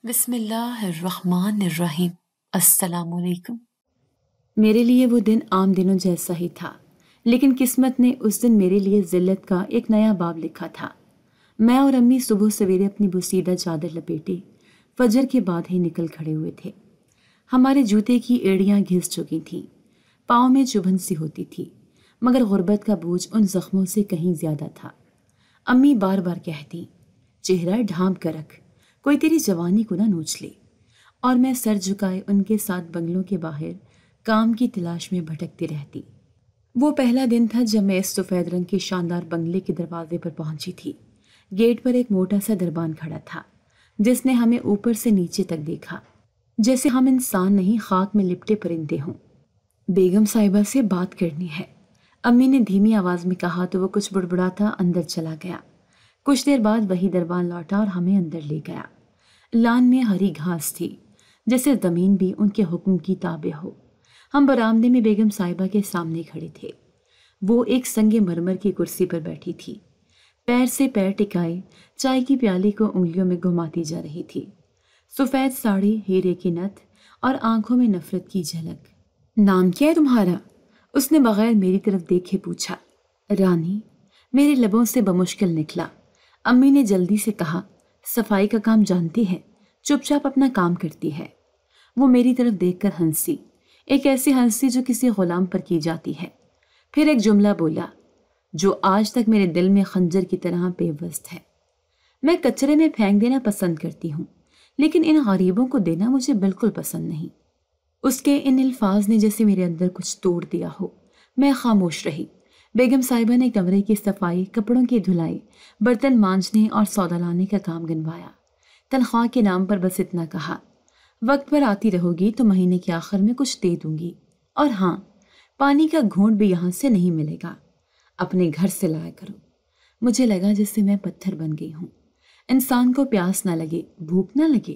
بسم اللہ الرحمن الرحیم۔ السلام علیکم۔ میرے لیے وہ دن عام دنوں جیسا ہی تھا، لیکن قسمت نے اس دن میرے لیے ذلت کا ایک نیا باب لکھا تھا۔ میں اور امی صبح سویرے اپنی بوسیدہ چادر لپیٹے فجر کے بعد ہی نکل کھڑے ہوئے تھے۔ ہمارے جوتے کی ایڑیاں گھس چکی تھیں، پاؤں میں چبھن سی ہوتی تھی، مگر غربت کا بوجھ ان زخموں سے کہیں زیادہ تھا۔ امی بار بار کہتی، چہرہ ڈھانپ کر رکھ، کوئی تیری جوانی کو نہ نوچ لے، اور میں سر جھکائے ان کے ساتھ بنگلوں کے باہر کام کی تلاش میں بھٹکتی رہتی۔ وہ پہلا دن تھا جب میں اس سفید رنگ کے شاندار بنگلے کے دروازے پر پہنچی تھی۔ گیٹ پر ایک موٹا سا دربان کھڑا تھا جس نے ہمیں اوپر سے نیچے تک دیکھا، جیسے ہم انسان نہیں خاک میں لپٹے پرندے ہوں۔ بیگم صاحبہ سے بات کرنی ہے، امی نے دھیمی آواز میں کہا تو وہ کچھ بڑبڑاتا اندر چلا گیا۔ کچھ دیر بعد وہی دربان لوٹا اور ہمیں اندر لے گیا۔ لان میں ہری گھاس تھی، جیسے زمین بھی ان کے حکم کی تابع ہو۔ ہم برآمدے میں بیگم صاحبہ کے سامنے کھڑے تھے۔ وہ ایک سنگ مرمر کی کرسی پر بیٹھی تھی، پیر سے پیر ٹکائے چائے کی پیالی کو انگلیوں میں گھماتی جا رہی تھی۔ سفید ساڑی، ہیرے کی نتھ اور آنکھوں میں نفرت کی جھلک۔ نام کیا ہے تمہارا؟ اس نے بغیر میری طرف دیکھے پوچھا۔ رانی، میرے لبوں سے بمشکل نکلا۔ امی نے جلدی سے کہا، صفائی کا کام جانتی ہے، چپ چاپ اپنا کام کرتی ہے۔ وہ میری طرف دیکھ کر ہنسی، ایک ایسی ہنسی جو کسی غلام پر کی جاتی ہے۔ پھر ایک جملہ بولا جو آج تک میرے دل میں خنجر کی طرح پیوست ہے۔ میں کچرے میں پھینک دینا پسند کرتی ہوں، لیکن ان غریبوں کو دینا مجھے بالکل پسند نہیں۔ اس کے ان الفاظ نے جیسے میرے اندر کچھ توڑ دیا ہو۔ میں خاموش رہی۔ بیگم صاحبہ نے کمرے کی صفائی، کپڑوں کی دھلائی، برتن مانجنے اور سودا لانے کا کام گنوایا۔ تنخواہ کے نام پر بس اتنا کہا، وقت پر آتی رہو گی تو مہینے کے آخر میں کچھ دے دوں گی، اور ہاں، پانی کا گھونٹ بھی یہاں سے نہیں ملے گا، اپنے گھر سے لایا کرو۔ مجھے لگا جس سے میں پتھر بن گئی ہوں۔ انسان کو پیاس نہ لگے، بھوک نہ لگے،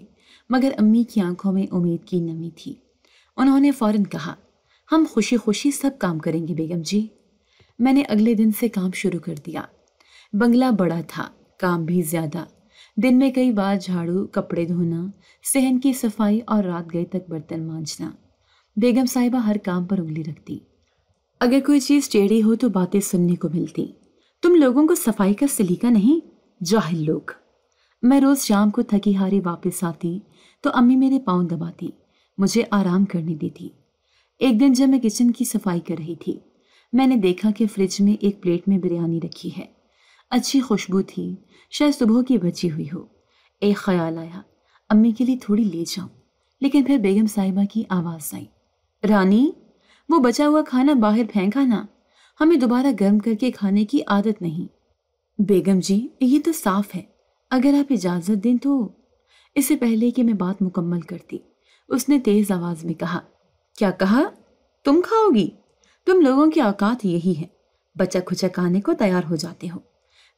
مگر امی کی آنکھوں میں امید کی نمی تھی۔ انہوں نے فوراً کہا، ہم خوشی خوشی سب کام کریں گے بیگم جی۔ میں نے اگلے دن سے کام شروع کر دیا۔ بنگلہ بڑا تھا، کام بھی زیادہ۔ دن میں کئی بار جھاڑو، کپڑے دھونا، صحن کی صفائی اور رات گئے تک برتن مانجنا۔ بیگم صاحبہ ہر کام پر انگلی رکھتی۔ اگر کوئی چیز ٹیڑھی ہو تو باتیں سننے کو ملتی، تم لوگوں کو صفائی کا سلیقہ نہیں، جاہل لوگ۔ میں روز شام کو تھکی ہاری واپس آتی تو امی میرے پاؤں دباتی، مجھے آرام کرنے دیتی۔ ایک دن جب میں کچن کی صفائی کر رہی تھی، میں نے دیکھا کہ فریج میں ایک پلیٹ میں بریانی رکھی ہے۔ اچھی خوشبو تھی، شاید صبح کی بچی ہوئی ہو۔ ایک خیال آیا، امی کے لیے تھوڑی لے جاؤں، لیکن پھر بیگم صاحبہ کی آواز آئی، رانی، وہ بچا ہوا کھانا باہر پھینکا نا، ہمیں دوبارہ گرم کر کے کھانے کی عادت نہیں۔ بیگم جی، یہ تو صاف ہے، اگر آپ اجازت دیں تو۔ اس سے پہلے کہ میں بات مکمل کرتی، اس نے تیز آواز میں کہا، کیا کہا؟ تم کھاؤ گی؟ تم لوگوں کی اوقات یہی ہے، بچا کھچا کھانے کو تیار ہو جاتے ہو،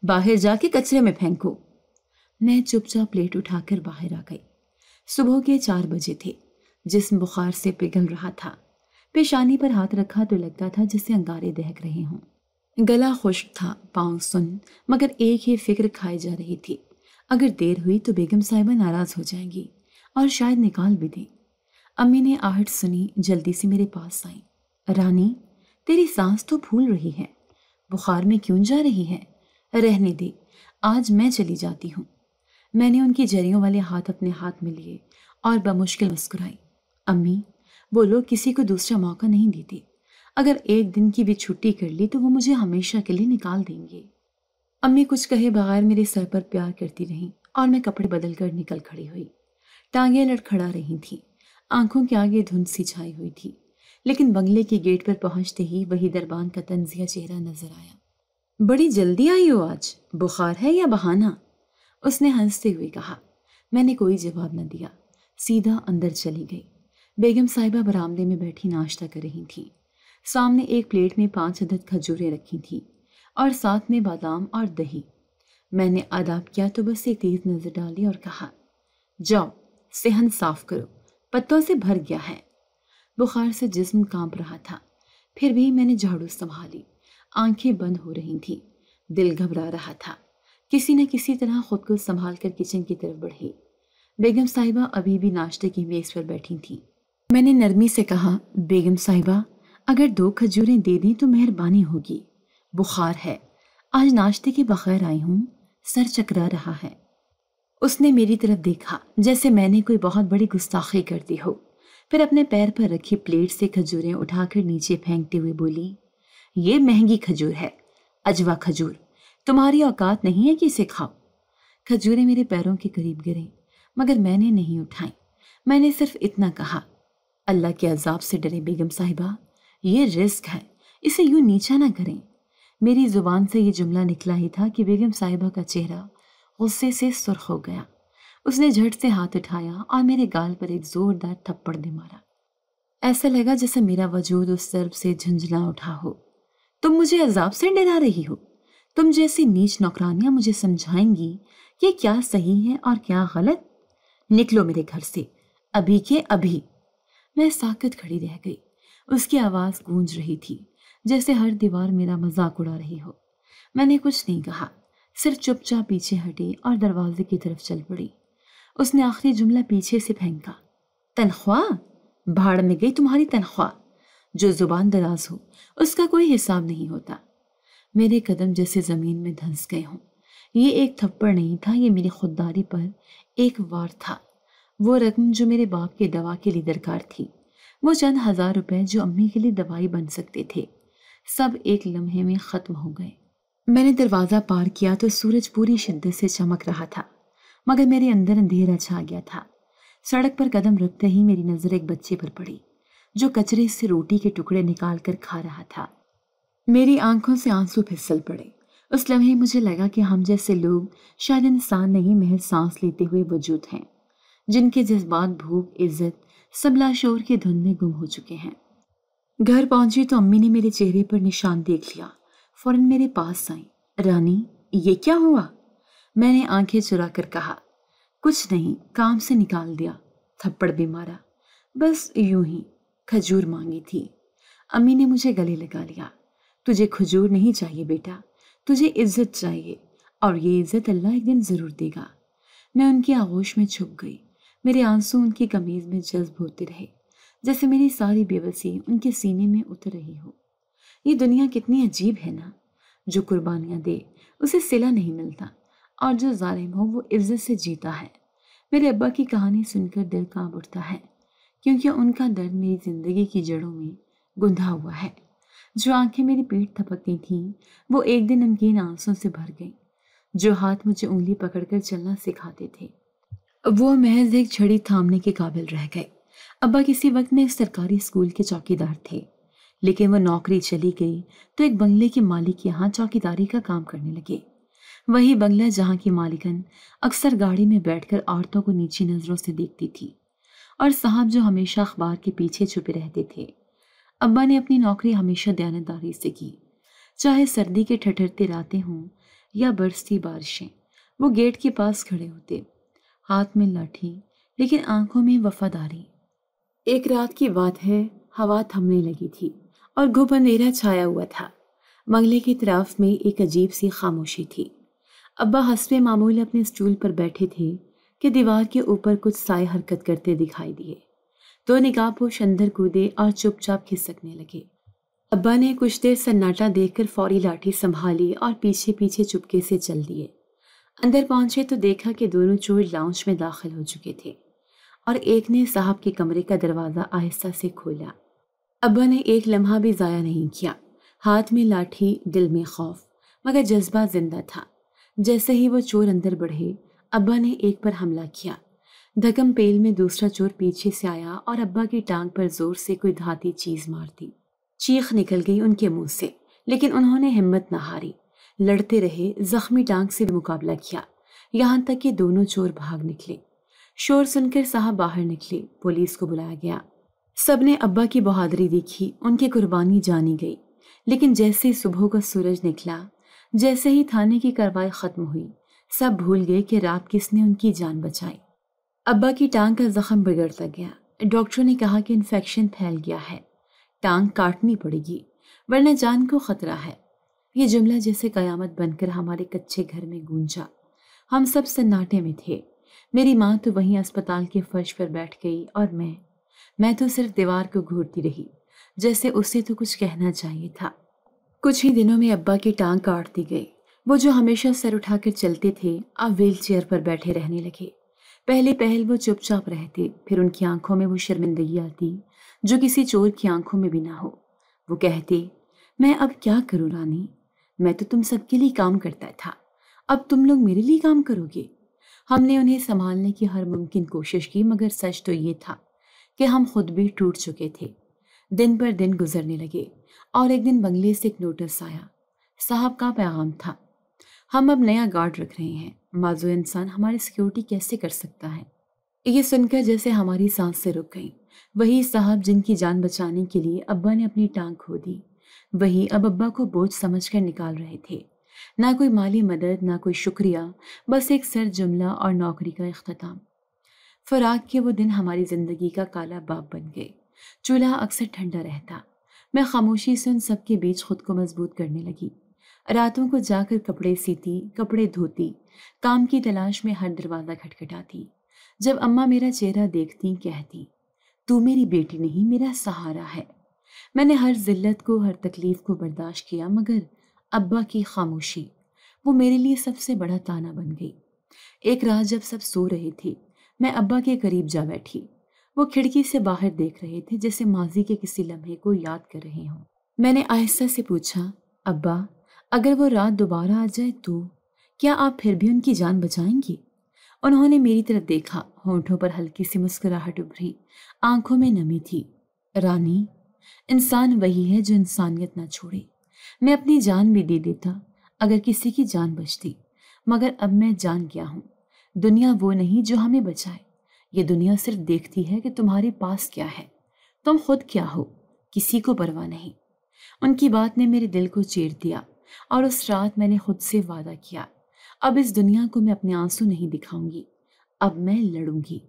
باہر جا کے کچرے میں پھینکو۔ میں چپ چاپ پلیٹ اٹھا کر باہر آ گئی۔ صبح کے 4 بجے تھے، جسم بخار سے پگھل رہا تھا۔ پیشانی پر ہاتھ رکھا تو لگتا تھا جسے انگارے دہک رہے ہوں۔ گلا خشک تھا، پاؤں سن، مگر ایک ہی فکر کھائی جا رہی تھی، اگر دیر ہوئی تو بیگم صاحبہ ناراض ہو جائیں گی اور شاید نکال بھی دیں۔ امی نے آہٹ سنی، جلدی سے میرے پاس آئیں۔ رانی، تیری سانس تو پھول رہی ہے، بخار میں کیوں جا رہی ہے؟ رہنے دے، آج میں چلی جاتی ہوں۔ میں نے ان کی جریوں والے ہاتھ اپنے ہاتھ میں لیے اور بمشکل مسکرائی۔ امی، وہ لوگ کسی کو دوسرا موقع نہیں دیتے، اگر ایک دن کی بھی چھٹی کر لی تو وہ مجھے ہمیشہ کے لیے نکال دیں گے۔ امی کچھ کہے بغیر میرے سر پر پیار کرتی رہیں اور میں کپڑے بدل کر نکل کھڑی ہوئی۔ ٹانگیں لڑکھڑا رہی تھیں، آنکھوں کے آگے دھند سی چھائی ہوئی تھی، لیکن بنگلے کے گیٹ پر پہنچتے ہی وہی دربان کا طنزیہ چہرہ نظر آیا۔ بڑی جلدی آئی ہو آج، بخار ہے یا بہانہ؟ اس نے ہنستے ہوئے کہا۔ میں نے کوئی جواب نہ دیا، سیدھا اندر چلی گئی۔ بیگم صاحبہ برآمدے میں بیٹھی ناشتہ کر رہی تھیں۔ سامنے ایک پلیٹ میں 5 عدد کھجوریں رکھی تھیں اور ساتھ میں بادام اور دہی۔ میں نے آداب کیا تو بس ایک تیز نظر ڈالی اور کہا، جاؤ صحن صاف کرو، پتوں سے بھر گیا ہے۔ بخار سے جسم کانپ رہا تھا، پھر بھی میں نے جھاڑو سنبھالی۔ آنکھیں بند ہو رہی تھیں، دل گھبرا رہا تھا۔ کسی نہ کسی طرح خود کو سنبھال کر کچن کی طرف بڑھی۔ بیگم صاحبہ ابھی بھی ناشتے کی میز پر بیٹھی تھیں۔ میں نے نرمی سے کہا، بیگم صاحبہ اگر 2 کھجوریں دے دیں تو مہربانی ہوگی، بخار ہے، آج ناشتے کے بغیر آئی ہوں، سر چکرا رہا ہے۔ اس نے میری طرف دیکھا جیسے میں نے کوئی بہت بڑی گستاخی کر دی ہو، پھر اپنے پیر پر رکھی پلیٹ سے کھجوریں اٹھا کر نیچے پھینکتے ہوئے بولی، یہ مہنگی کھجور ہے، اجوا کھجور، تمہاری اوقات نہیں ہے کہ اسے کھاؤ۔ کھجوریں میرے پیروں کے قریب گریں مگر میں نے نہیں اٹھائیں۔ میں نے صرف اتنا کہا، اللہ کے عذاب سے ڈرے بیگم صاحبہ، یہ رزق ہے، اسے یوں نیچا نہ کریں۔ میری زبان سے یہ جملہ نکلا ہی تھا کہ بیگم صاحبہ کا چہرہ غصے سے سرخ ہو گیا۔ اس نے جھٹ سے ہاتھ اٹھایا اور میرے گال پر ایک زوردار تھپڑ دے مارا۔ ایسا لگا جیسے میرا وجود اس ضرب سے جھنجھلا اٹھا ہو۔ تم مجھے عذاب سے ڈرا رہی ہو؟ تم جیسی نیچ نوکرانیاں مجھے سمجھائیں گی کہ کیا صحیح ہے اور کیا غلط؟ نکلو میرے گھر سے، ابھی کے ابھی۔ میں ساکت کھڑی رہ گئی۔ اس کی آواز گونج رہی تھی جیسے ہر دیوار میرا مذاق اڑا رہی ہو۔ میں نے کچھ نہیں کہا، صرف چپ چاپ پیچھے ہٹی اور دروازے کی طرف چل پڑی۔ اس نے آخری جملہ پیچھے سے پھینکا، تنخواہ؟ بھاڑ میں گئی تمہاری تنخواہ۔ جو زبان دراز ہو اس کا کوئی حساب نہیں ہوتا۔ میرے قدم جیسے زمین میں دھنس گئے ہوں۔ یہ ایک تھپڑ نہیں تھا، یہ میری خودداری پر ایک وار تھا۔ وہ رقم جو میرے باپ کے دوا کے لیے درکار تھی، وہ چند 1000 روپے جو امی کے لیے دوائی بن سکتے تھے، سب ایک لمحے میں ختم ہو گئے۔ میں نے دروازہ پار کیا تو سورج پوری شدت سے چمک رہا تھا مگر میرے اندر اندھیرا چھا گیا تھا۔ سڑک پر قدم رکھتے ہی میری نظر ایک بچے پر پڑی جو کچرے سے روٹی کے ٹکڑے نکال کر کھا رہا تھا۔ میری آنکھوں سے آنسو پھسل پڑے۔ اس لمحے مجھے لگا کہ ہم جیسے لوگ شاید انسان نہیں، محض سانس لیتے ہوئے وجود ہیں جن کے جذبات، بھوک، عزت سب لاشعور کی دھند میں گم ہو چکے ہیں۔ گھر پہنچی تو امی نے میرے چہرے پر نشان دیکھ لیا، فوراً میرے پاس آئیں۔ رانی، یہ کیا ہوا؟ میں نے آنکھیں چرا کر کہا، کچھ نہیں، کام سے نکال دیا، تھپڑ بھی مارا، بس یوں ہی، کھجور مانگی تھی۔ امی نے مجھے گلے لگا لیا، تجھے کھجور نہیں چاہیے بیٹا، تجھے عزت چاہیے، اور یہ عزت اللہ ایک دن ضرور دے گا۔ میں ان کی آغوش میں چھپ گئی۔ میرے آنسو ان کی قمیض میں جذب ہوتے رہے جیسے میری ساری بے بسی ان کے سینے میں اتر رہی ہو۔ یہ دنیا کتنی عجیب ہے نا، جو قربانیاں دے اسے صلہ نہیں ملتا، اور جو ظالم ہو وہ عزت سے جیتا ہے۔ میرے ابا کی کہانی سن کر دل کانپ اٹھتا ہے، کیونکہ ان کا درد میری زندگی کی جڑوں میں گندھا ہوا ہے۔ جو آنکھیں میری پیٹھ تھپکتی تھیں وہ ایک دن نمکین آنسوں سے بھر گئیں۔ جو ہاتھ مجھے انگلی پکڑ کر چلنا سکھاتے تھے وہ محض ایک چھڑی تھامنے کے قابل رہ گئے۔ ابا کسی وقت میں ایک سرکاری اسکول کے چوکیدار تھے، لیکن وہ نوکری چلی گئی تو ایک بنگلے کے مالک یہاں چوکیداری کا کام کرنے لگے۔ وہی بنگلہ جہاں کی مالکن اکثر گاڑی میں بیٹھ کر عورتوں کو نیچی نظروں سے دیکھتی تھی، اور صاحب جو ہمیشہ اخبار کے پیچھے چھپے رہتے تھے۔ ابا نے اپنی نوکری ہمیشہ دیانتداری سے کی، چاہے سردی کے ٹھٹھرتے راتیں ہوں یا برستی بارشیں۔ وہ گیٹ کے پاس کھڑے ہوتے، ہاتھ میں لاٹھی لیکن آنکھوں میں وفاداری۔ ایک رات کی بات ہے، ہوا تھمنے لگی تھی اور گھپ اندھیرا چھایا ہوا تھا۔ بنگلے کی طرف میں ایک عجیب سی خاموشی تھی۔ ابا حسب معمول اپنے اسٹول پر بیٹھے تھے کہ دیوار کے اوپر کچھ سائے حرکت کرتے دکھائی دیے تو نقاب پوش اندر کودے اور چپ چاپ کھسکنے لگے۔ ابا نے کچھ دیر سناٹا دیکھ کر فوری لاٹھی سنبھالی اور پیچھے پیچھے چپکے سے چل دیے۔ اندر پہنچے تو دیکھا کہ دونوں چور لاؤنج میں داخل ہو چکے تھے اور ایک نے صاحب کے کمرے کا دروازہ آہستہ سے کھولا۔ ابا نے ایک لمحہ بھی ضائع نہیں کیا، ہاتھ میں لاٹھی، دل میں خوف مگر جذبہ زندہ تھا۔ جیسے ہی وہ چور اندر بڑھے ابا نے ایک پر حملہ کیا۔ دھکم پیل میں دوسرا چور پیچھے سے آیا اور ابا کی ٹانگ پر زور سے کوئی دھاتی چیز مار دی۔ چیخ نکل گئی ان کے منہ سے، لیکن انہوں نے ہمت نہ ہاری، لڑتے رہے، زخمی ٹانگ سے مقابلہ کیا، یہاں تک کہ دونوں چور بھاگ نکلے۔ شور سن کر صاحب باہر نکلے، پولیس کو بلایا گیا۔ سب نے ابا کی بہادری دیکھی، ان کی قربانی جانی گئی۔ لیکن جیسے ہی صبح کا سورج نکلا، جیسے ہی تھانے کی کارروائی ختم ہوئی، سب بھول گئے کہ رات کس نے ان کی جان بچائی۔ ابا کی ٹانگ کا زخم بگڑتا گیا۔ ڈاکٹروں نے کہا کہ انفیکشن پھیل گیا ہے، ٹانگ کاٹنی پڑے گی ورنہ جان کو خطرہ ہے۔ یہ جملہ جیسے قیامت بن کر ہمارے کچے گھر میں گونجا۔ ہم سب سناٹے میں تھے۔ میری ماں تو وہیں اسپتال کے فرش پر بیٹھ گئی اور میں تو صرف دیوار کو گھورتی رہی، جیسے اسے تو کچھ کہنا چاہیے تھا۔ کچھ ہی دنوں میں ابا کی ٹانگ کاٹ دی گئی۔ وہ جو ہمیشہ سر اٹھا کر چلتے تھے اب ویل چیئر پر بیٹھے رہنے لگے۔ پہلے پہل وہ چپ چاپ رہتے، پھر ان کی آنکھوں میں وہ شرمندگی آتی جو کسی چور کی آنکھوں میں بھی نہ ہو۔ وہ کہتے، میں اب کیا کروں رانی، میں تو تم سب کے لیے کام کرتا تھا، اب تم لوگ میرے لیے کام کرو گے۔ ہم نے انہیں سنبھالنے کی ہر ممکن کوشش کی، مگر سچ تو یہ تھا کہ ہم خود بھی ٹوٹ چکے تھے۔ دن پر دن گزرنے لگے اور ایک دن بنگلے سے ایک نوٹس آیا۔ صاحب کا پیغام تھا، ہم اب نیا گارڈ رکھ رہے ہیں، معذور انسان ہماری سیکیورٹی کیسے کر سکتا ہے؟ یہ سن کر جیسے ہماری سانس سے رک گئی۔ وہی صاحب جن کی جان بچانے کے لیے ابا نے اپنی ٹانگ کھو دی، وہی اب ابا کو بوجھ سمجھ کر نکال رہے تھے۔ نہ کوئی مالی مدد، نہ کوئی شکریہ، بس ایک سر جملہ اور نوکری کا اختتام۔ فراق کے وہ دن ہماری زندگی کا کالا باب بن گئے۔ چولہا اکثر ٹھنڈا رہتا، میں خاموشی سے ان سب کے بیچ خود کو مضبوط کرنے لگی۔ راتوں کو جا کر کپڑے سیتی، کپڑے دھوتی، کام کی تلاش میں ہر دروازہ کھٹکھٹاتی۔ جب اماں میرا چہرہ دیکھتی کہتی، تو میری بیٹی نہیں، میرا سہارا ہے۔ میں نے ہر ذلت کو، ہر تکلیف کو برداشت کیا، مگر ابا کی خاموشی وہ میرے لیے سب سے بڑا تانا بن گئی۔ ایک رات جب سب سو رہے تھے، میں ابا کے قریب جا بیٹھی۔ وہ کھڑکی سے باہر دیکھ رہے تھے، جیسے ماضی کے کسی لمحے کو یاد کر رہے ہوں۔ میں نے آہستہ سے پوچھا، ابا اگر وہ رات دوبارہ آ جائے تو کیا آپ پھر بھی ان کی جان بچائیں گے؟ انہوں نے میری طرف دیکھا، ہونٹوں پر ہلکی سی مسکراہٹ ابھری، آنکھوں میں نمی تھی۔ رانی، انسان وہی ہے جو انسانیت نہ چھوڑے۔ میں اپنی جان بھی دے دیتا اگر کسی کی جان بچتی، مگر اب میں جان گیا ہوں، دنیا وہ نہیں جو ہمیں بچائے۔ یہ دنیا صرف دیکھتی ہے کہ تمہارے پاس کیا ہے، تم خود کیا ہو، کسی کو پرواہ نہیں۔ ان کی بات نے میرے دل کو چیر دیا، اور اس رات میں نے خود سے وعدہ کیا، اب اس دنیا کو میں اپنے آنسو نہیں دکھاؤں گی، اب میں لڑوں گی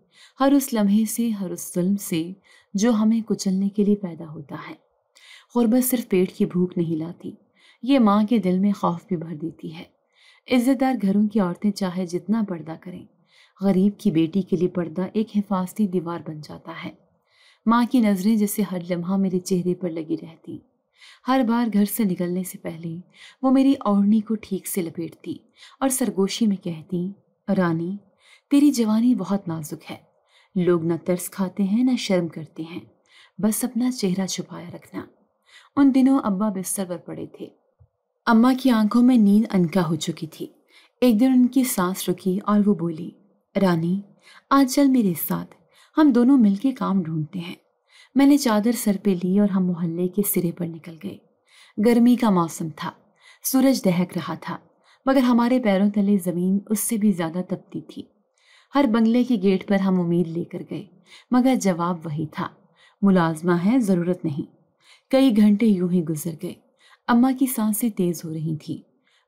ہر اس لمحے سے، ہر اس ظلم سے جو ہمیں کچلنے کے لیے پیدا ہوتا ہے۔ غربت صرف پیٹ کی بھوک نہیں لاتی، یہ ماں کے دل میں خوف بھی بھر دیتی ہے۔ عزت دار گھروں کی عورتیں چاہے جتنا پردہ کریں، غریب کی بیٹی کے لیے پردہ ایک حفاظتی دیوار بن جاتا ہے۔ ماں کی نظریں جیسے ہر لمحہ میرے چہرے پر لگی رہتی۔ ہر بار گھر سے نکلنے سے پہلے وہ میری اوڑھنی کو ٹھیک سے لپیٹتی اور سرگوشی میں کہتی، رانی تیری جوانی بہت نازک ہے، لوگ نہ ترس کھاتے ہیں نہ شرم کرتے ہیں، بس اپنا چہرہ چھپایا رکھنا۔ ان دنوں ابا بستر پر پڑے تھے، اماں کی آنکھوں میں نیند انکا ہو چکی تھی۔ ایک دن ان کی سانس رکی اور وہ بولی، رانی آج چل میرے ساتھ، ہم دونوں مل کے کام ڈھونڈتے ہیں۔ میں نے چادر سر پہ لی اور ہم محلے کے سرے پر نکل گئے۔ گرمی کا موسم تھا، سورج دہک رہا تھا، مگر ہمارے پیروں تلے زمین اس سے بھی زیادہ تپتی تھی۔ ہر بنگلے کے گیٹ پر ہم امید لے کر گئے، مگر جواب وہی تھا، ملازمہ ہے، ضرورت نہیں۔ کئی گھنٹے یوں ہی گزر گئے۔ اماں کی سانسیں تیز ہو رہی تھیں،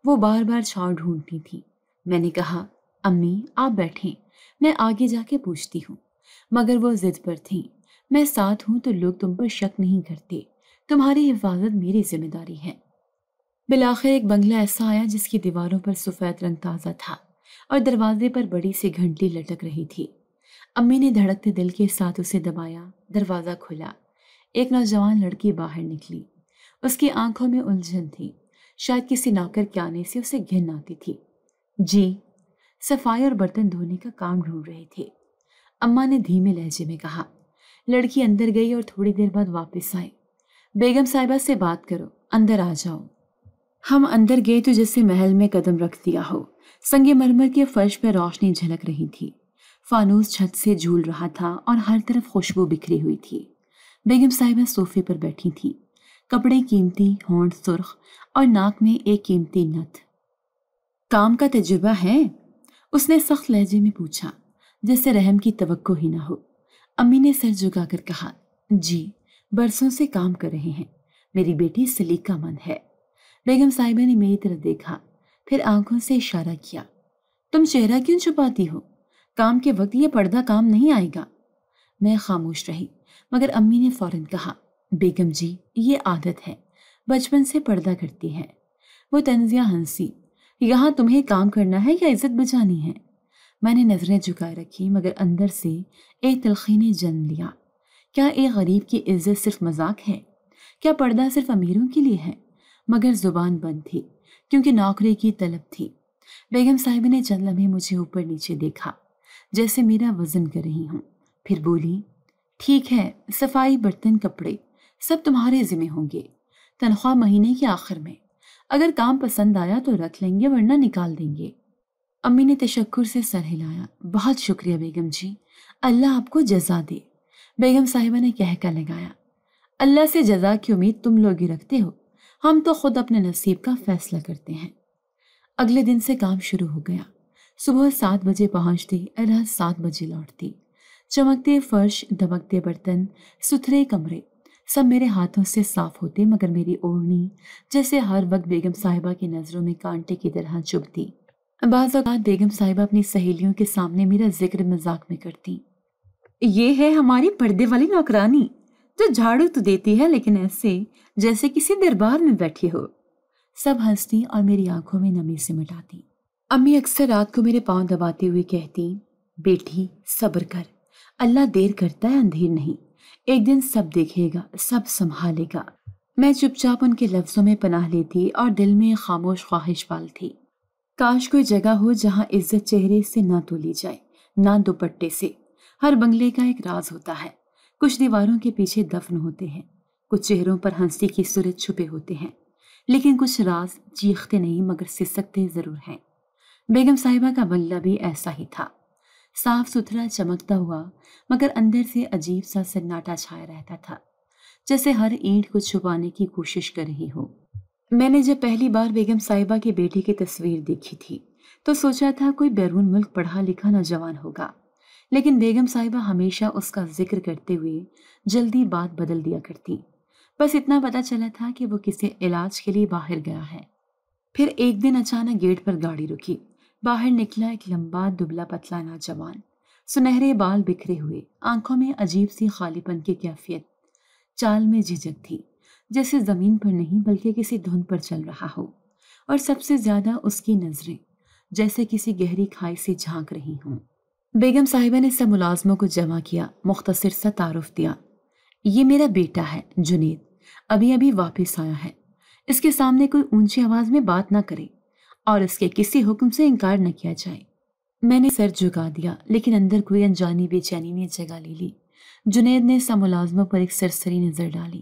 وہ بار بار چھاؤں ڈھونڈتی تھیں۔ میں نے کہا، امی آپ بیٹھیں، میں آگے جا کے پوچھتی ہوں، مگر وہ ضد پر تھیں۔ میں ساتھ ہوں تو لوگ تم پر شک نہیں کرتے، تمہاری حفاظت میری ذمہ داری ہے۔ بالآخر ایک بنگلہ ایسا آیا جس کی دیواروں پر سفید رنگ تازہ تھا اور دروازے پر بڑی سی گھنٹی لٹک رہی تھی۔ امی نے دھڑکتے دل کے ساتھ اسے دبایا، دروازہ کھلا، ایک نوجوان لڑکی باہر نکلی۔ اس کی آنکھوں میں الجھن تھی، شاید کسی نوکر کے آنے سے اسے گھن آتی تھی۔ جی، صفائی اور برتن دھونے کا کام ڈھونڈ رہے تھے، اماں نے دھیمے لہجے میں کہا۔ لڑکی اندر گئی اور تھوڑی دیر بعد واپس آئی۔ بیگم صاحبہ سے بات کرو، اندر آ جاؤ۔ ہم اندر گئے تو جیسے محل میں قدم رکھ دیا ہو۔ سنگ مرمر کے فرش پہ روشنی جھلک رہی تھی، فانوس چھت سے جھول رہا تھا اور ہر طرف خوشبو بکھری ہوئی تھی۔ بیگم صاحبہ صوفے پر بیٹھی تھی، کپڑے قیمتی، ہونٹ سرخ اور ناک میں ایک قیمتی نتھ۔ کام کا تجربہ ہے؟ اس نے سخت لہجے میں پوچھا، جیسے رحم کی توقع ہی نہ ہو۔ امی نے سر جھکا کر کہا، جی برسوں سے کام کر رہے ہیں، میری بیٹی سلیقہ مند ہے۔ بیگم صاحبہ نے میری طرف دیکھا، پھر آنکھوں سے اشارہ کیا، تم چہرہ کیوں چھپاتی ہو؟ کام کے وقت یہ پردہ کام نہیں آئے گا۔ میں خاموش رہی، مگر امی نے فوراً کہا، بیگم جی یہ عادت ہے، بچپن سے پردہ کرتی ہے۔ وہ طنزیہ ہنسی، یہاں تمہیں کام کرنا ہے یا عزت بچانی ہے؟ میں نے نظریں جھکائے رکھی مگر اندر سے ایک تلخی نے جنم لیا۔ کیا ایک غریب کی عزت صرف مذاق ہے؟ کیا پردہ صرف امیروں کے لیے ہے؟ مگر زبان بند تھی کیونکہ نوکری کی طلب تھی۔ بیگم صاحبہ نے چند لمحے مجھے اوپر نیچے دیکھا جیسے میرا وزن کر رہی ہوں، پھر بولی، ٹھیک ہے، صفائی، برتن، کپڑے سب تمہارے ذمہ ہوں گے، تنخواہ مہینے کے آخر میں، اگر کام پسند آیا تو رکھ لیں گے ورنہ نکال دیں گے۔ امی نے تشکر سے سر ہلایا۔ بہت شکریہ بیگم جی، اللہ آپ کو جزا دے۔ بیگم صاحبہ نے کہہ کر لگایا، اللہ سے جزا کی امید تم لوگ ہی رکھتے ہو، ہم تو خود اپنے نصیب کا فیصلہ کرتے ہیں۔ اگلے دن سے کام شروع ہو گیا۔ صبح 7 بجے پہنچتی، رات 7 بجے لوٹتی۔ چمکتے فرش، دمکتے برتن، ستھرے کمرے سب میرے ہاتھوں سے صاف ہوتے مگر میری اوڑھنی جیسے ہر وقت بیگم صاحبہ کی نظروں میں کانٹے کی طرح چبھتی۔ بعض اوقات بیگم صاحبہ اپنی سہیلیوں کے سامنے میرا ذکر مذاق میں کرتی، یہ ہے ہماری پردے والی نوکرانی جو جھاڑو تو دیتی ہے لیکن ایسے جیسے کسی دربار میں بیٹھی ہو۔ سب ہنستی اور میری آنکھوں میں نمی سے مٹاتی۔ امی اکثر رات کو میرے پاؤں دباتے ہوئے کہتی، بیٹی صبر کر، اللہ دیر کرتا ہے اندھیر نہیں، ایک دن سب دیکھے گا، سب سنبھالے گا۔ میں چپ چاپ ان کے لفظوں میں پناہ لیتی اور دل میں خاموش خواہش پالتی، کاش کوئی جگہ ہو جہاں عزت چہرے سے نہ تولی جائے، نہ دوپٹے سے۔ ہر بنگلے کا ایک راز ہوتا ہے، کچھ دیواروں کے پیچھے دفن ہوتے ہیں، کچھ چہروں پر ہنسی کی صورت چھپے ہوتے ہیں، لیکن کچھ راز چیختے نہیں مگر سسکتے ضرور ہیں۔ بیگم صاحبہ کا بنگلہ بھی ایسا ہی تھا، صاف ستھرا، چمکتا ہوا مگر اندر سے عجیب سا سناٹا چھایا رہتا تھا، جیسے ہر اینٹ کو چھپانے کی کوشش کر رہی ہو۔ میں نے جب پہلی بار بیگم صاحبہ کے بیٹے کی تصویر دیکھی تھی تو سوچا تھا کوئی بیرون ملک پڑھا لکھا نوجوان ہوگا، لیکن بیگم صاحبہ ہمیشہ اس کا ذکر کرتے ہوئے جلدی بات بدل دیا کرتی۔ بس اتنا پتا چلا تھا کہ وہ کسی علاج کے لیے باہر گیا ہے۔ پھر ایک دن اچانک گیٹ پر گاڑی رکی، باہر نکلا ایک لمبا دبلا پتلا نوجوان، سنہرے بال بکھرے ہوئے، آنکھوں میں عجیب سی خالی پن کی کیفیت، چال میں جھجک تھی جیسے زمین پر نہیں بلکہ کسی دھند پر چل رہا ہو، اور سب سے زیادہ اس کی نظریں جیسے کسی گہری کھائی سے جھانک رہی ہوں۔ بیگم صاحبہ نے سب ملازموں کو جمع کیا، مختصر سا تعارف دیا، یہ میرا بیٹا ہے جنید، ابھی ابھی واپس آیا ہے، اس کے سامنے کوئی اونچی آواز میں بات نہ کرے اور اس کے کسی حکم سے انکار نہ کیا جائے۔ میں نے سر جھکا دیا لیکن اندر کوئی انجانی بے چینی نے جگہ لے لی۔ جنید نے سب ملازموں پر ایک سرسری نظر ڈالی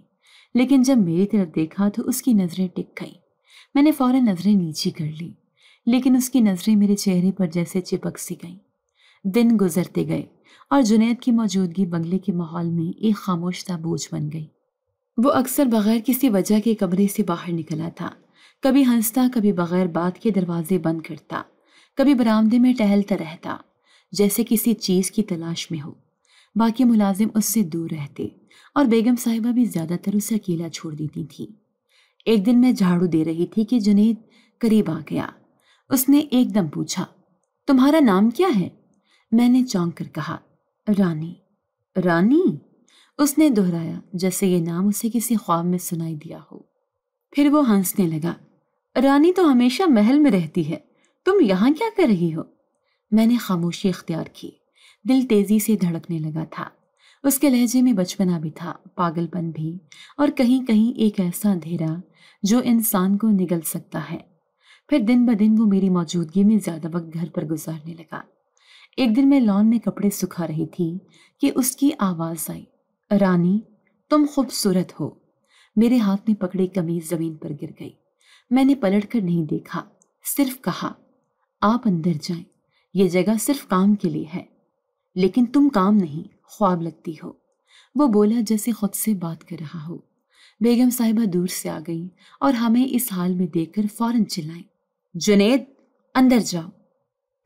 لیکن جب میری طرف دیکھا تو اس کی نظریں ٹک گئیں۔ میں نے فوراً نظریں نیچی کر لی لیکن اس کی نظریں میرے چہرے پر جیسے چپک سی گئیں۔ دن گزرتے گئے اور جنید کی موجودگی بنگلے کے ماحول میں ایک خاموش سا بوجھ بن گئی۔ وہ اکثر بغیر کسی وجہ کے کمرے سے باہر نکلا تھا، کبھی ہنستا، کبھی بغیر بات کے دروازے بند کرتا، کبھی برآمدے میں ٹہلتا رہتا جیسے کسی چیز کی تلاش میں ہو۔ باقی ملازم اس سے دور رہتے اور بیگم صاحبہ بھی زیادہ تر اسے اکیلا چھوڑ دیتی تھی۔ ایک دن میں جھاڑو دے رہی تھی کہ جنید قریب آ گیا۔ اس نے ایک دم پوچھا، تمہارا نام کیا ہے؟ میں نے چونک کر کہا، رانی۔ رانی؟ اس نے دہرایا جیسے یہ نام اسے کسی خواب میں سنائی دیا ہو۔ پھر وہ ہنسنے لگا، رانی تو ہمیشہ محل میں رہتی ہے، تم یہاں کیا کر رہی ہو؟ میں نے خاموشی اختیار کی، دل تیزی سے دھڑکنے لگا تھا۔ اس کے لہجے میں بچپنا بھی تھا، پاگل پن بھی، اور کہیں کہیں ایک ایسا اندھیرا جو انسان کو نگل سکتا ہے۔ پھر دن بدن وہ میری موجودگی میں زیادہ وقت گھر پر گزارنے لگا۔ ایک دن میں لان میں کپڑے سکھا رہی تھی کہ اس کی آواز آئی، رانی تم خوبصورت ہو۔ میرے ہاتھ میں پکڑی قمیض زمین پر گر گئی۔ میں نے پلٹ کر نہیں دیکھا، صرف کہا، آپ اندر جائیں، یہ جگہ صرف کام کے لیے ہے۔ لیکن تم کام نہیں، خواب لگتی ہو، وہ بولا جیسے خود سے بات کر رہا ہو۔ بیگم صاحبہ دور سے آ گئی اور ہمیں اس حال میں دیکھ کر فوراً چلائیں، جنید اندر جاؤ۔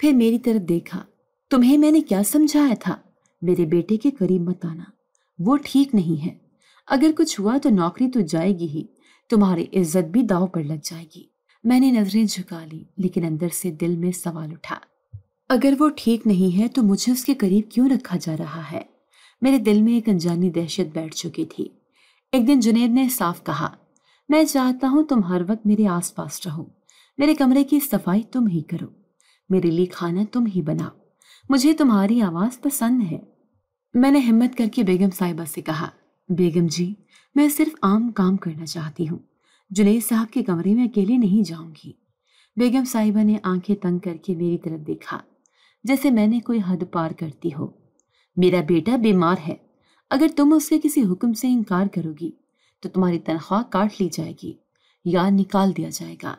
پھر میری طرف دیکھا، تمہیں میں نے کیا سمجھایا تھا؟ میرے بیٹے کے قریب مت آنا، وہ ٹھیک نہیں ہے، اگر کچھ ہوا تو نوکری تو جائے گی ہی، تمہاری عزت بھی داؤ پر لگ جائے گی۔ میں نے نظریں جھکا لی لیکن اندر سے دل میں سوال اٹھا، اگر وہ ٹھیک نہیں ہے تو مجھے اس کے قریب کیوں رکھا جا رہا ہے؟ میرے دل میں ایک انجانی دہشت بیٹھ چکی تھی۔ ایک دن جنید نے صاف کہا، میں چاہتا ہوں تم ہر وقت میرے آس پاس رہو، میرے کمرے کی صفائی تم ہی کرو، میرے لیے کھانا تم ہی بناؤ، مجھے تمہاری آواز پسند ہے۔ میں نے ہمت کر کے بیگم صاحبہ سے کہا، بیگم جی میں صرف عام کام کرنا چاہتی ہوں، جنید صاحب کے کمرے میں اکیلے نہیں جاؤں گی۔ بیگم صاحبہ نے آنکھیں تنگ کر کے میری طرف دیکھا جیسے میں نے کوئی حد پار کرتی ہو۔ میرا بیٹا بیمار ہے، اگر تم اس کے کسی حکم سے انکار کرو گی تو تمہاری تنخواہ کاٹ لی جائے گی یا نکال دیا جائے گا۔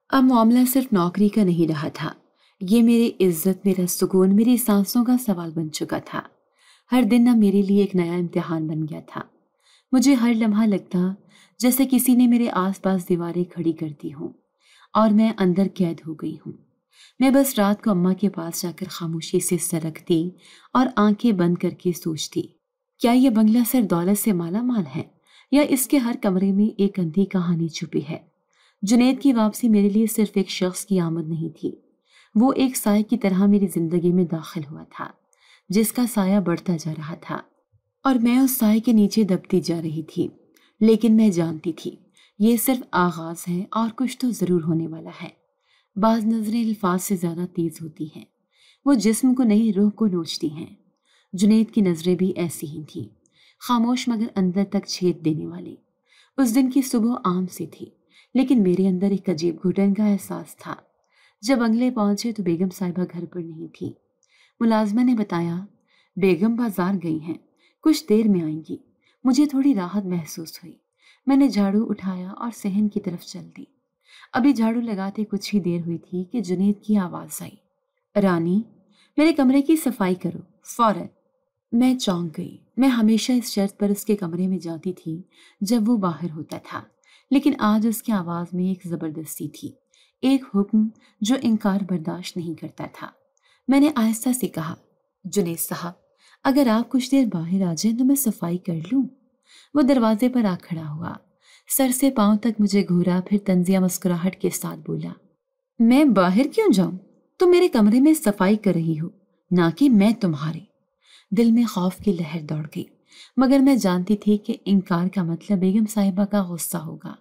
اب معاملہ صرف نوکری کا نہیں رہا تھا، یہ میری عزت، میرا سکون، میری سانسوں کا سوال بن چکا تھا۔ ہر دن نہ میرے لیے ایک نیا امتحان بن گیا تھا۔ مجھے ہر لمحہ لگتا جیسے کسی نے میرے آس پاس دیواریں کھڑی کر دی ہوں اور میں اندر قید ہو گئی ہوں۔ میں بس رات کو اماں کے پاس جا کر خاموشی سے سر رکھتی اور آنکھیں بند کر کے سوچتی، کیا یہ بنگلہ صرف دولت سے مالا مال ہے یا اس کے ہر کمرے میں ایک اندھی کہانی چھپی ہے؟ جنید کی واپسی میرے لیے صرف ایک شخص کی آمد نہیں تھی، وہ ایک سائے کی طرح میری زندگی میں داخل ہوا تھا، جس کا سایہ بڑھتا جا رہا تھا اور میں اس سائے کے نیچے دبتی جا رہی تھی۔ لیکن میں جانتی تھی یہ صرف آغاز ہے اور کچھ تو ضرور ہونے والا ہے۔ بعض نظریں الفاظ سے زیادہ تیز ہوتی ہیں، وہ جسم کو نہیں روح کو نوچتی ہیں۔ جنید کی نظریں بھی ایسی ہی تھیں، خاموش مگر اندر تک چھید دینے والی۔ اس دن کی صبح عام سی تھی، لیکن میرے اندر ایک عجیب گھٹن کا احساس تھا۔ جب بنگلے پہنچے تو بیگم صاحبہ گھر پر نہیں تھی۔ ملازمہ نے بتایا، بیگم بازار گئی ہیں، کچھ دیر میں آئیں گی۔ مجھے تھوڑی راحت محسوس ہوئی۔ میں نے جھاڑو اٹھایا اور صحن کی طرف چل دی۔ ابھی جھاڑو لگاتے کچھ ہی دیر ہوئی تھی کہ جنید کی آواز آئی، رانی میرے کمرے کی صفائی کرو فوراً۔ میں چونک گئی۔ میں ہمیشہ اس شرط پر اس کے کمرے میں جاتی تھی جب وہ باہر ہوتا تھا، لیکن آج اس کی آواز میں ایک زبردستی تھی، ایک حکم جو انکار برداشت نہیں کرتا تھا۔ میں نے آہستہ سے کہا، جنید صاحب اگر آپ کچھ دیر باہر آ جائیں تو میں صفائی کر لوں۔ وہ دروازے پر آ کھڑا ہوا، سر سے پاؤں تک مجھے گھورا، پھر طنزیہ مسکراہٹ کے ساتھ بولا، میں باہر کیوں جاؤں؟ تم میرے کمرے میں صفائی کر رہی ہو، نہ کہ میں تمہارے۔ دل میں خوف کی لہر دوڑ گئی، مگر میں جانتی تھی کہ انکار کا مطلب بیگم صاحبہ کا غصہ ہوگا،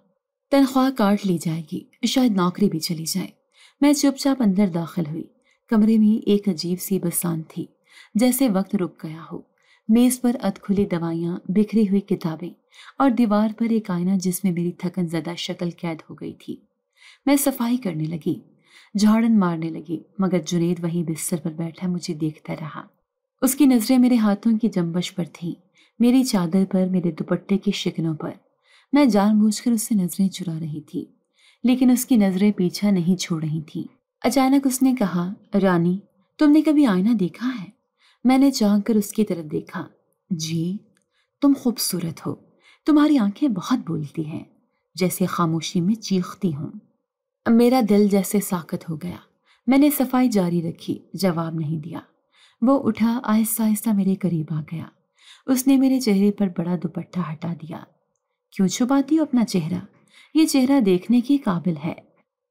تنخواہ کاٹ لی جائے گی، شاید نوکری بھی چلی جائے۔ میں چپ چاپ اندر داخل ہوئی۔ کمرے میں ایک عجیب سی بسانت تھی، جیسے وقت رک گیا ہو۔ میز پر ادھ کھلی دوائیاں، بکھری ہوئی کتابیں اور دیوار پر ایک آئینہ جس میں میری تھکن زدہ شکل قید ہو گئی تھی۔ میں صفائی کرنے لگی، جھاڑن مارنے لگی، مگر جنید وہیں بستر پر بیٹھا مجھے دیکھتا رہا۔ اس کی نظریں میرے ہاتھوں کی جنبش پر تھیں، میری چادر پر، میرے دوپٹے کی شکنوں پر۔ میں جان بوجھ کر اس سے نظریں چرا رہی تھی، لیکن اس کی نظریں پیچھا نہیں چھوڑ رہی تھیں۔ اچانک اس نے کہا، رانی تم نے کبھی آئینہ دیکھا ہے؟ میں نے چونک کر اس کی طرف دیکھا۔ جی، تم خوبصورت ہو، تمہاری آنکھیں بہت بولتی ہیں، جیسے خاموشی میں چیختی ہوں۔ میرا دل جیسے ساکت ہو گیا۔ میں نے صفائی جاری رکھی، جواب نہیں دیا۔ وہ اٹھا، آہستہ آہستہ میرے قریب آ گیا۔ اس نے میرے چہرے پر بڑا دوپٹہ ہٹا دیا۔ کیوں چھپاتی ہو اپنا چہرہ؟ یہ چہرہ دیکھنے کے قابل ہے۔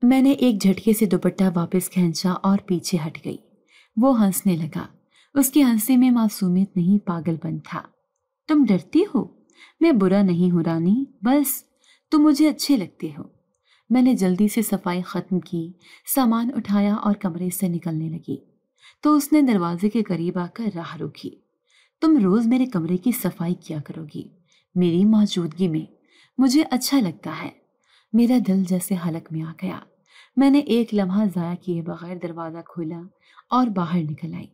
میں نے ایک جھٹکے سے دوپٹہ واپس کھینچا اور پیچھے ہٹ گئی۔ وہ ہنسنے لگا۔ اس کی ہنسی میں معصومیت نہیں، پاگل پن تھا۔ تم ڈرتی ہو؟ میں برا نہیں ہوں رانی، بس تم مجھے اچھے لگتے ہو۔ میں نے جلدی سے صفائی ختم کی، سامان اٹھایا اور کمرے سے نکلنے لگی تو اس نے دروازے کے قریب آ کر راہ روکی۔ تم روز میرے کمرے کی صفائی کیا کرو گی میری موجودگی میں، مجھے اچھا لگتا ہے۔ میرا دل جیسے حلق میں آ گیا۔ میں نے ایک لمحہ ضائع کیے بغیر دروازہ کھولا اور باہر نکل آئی۔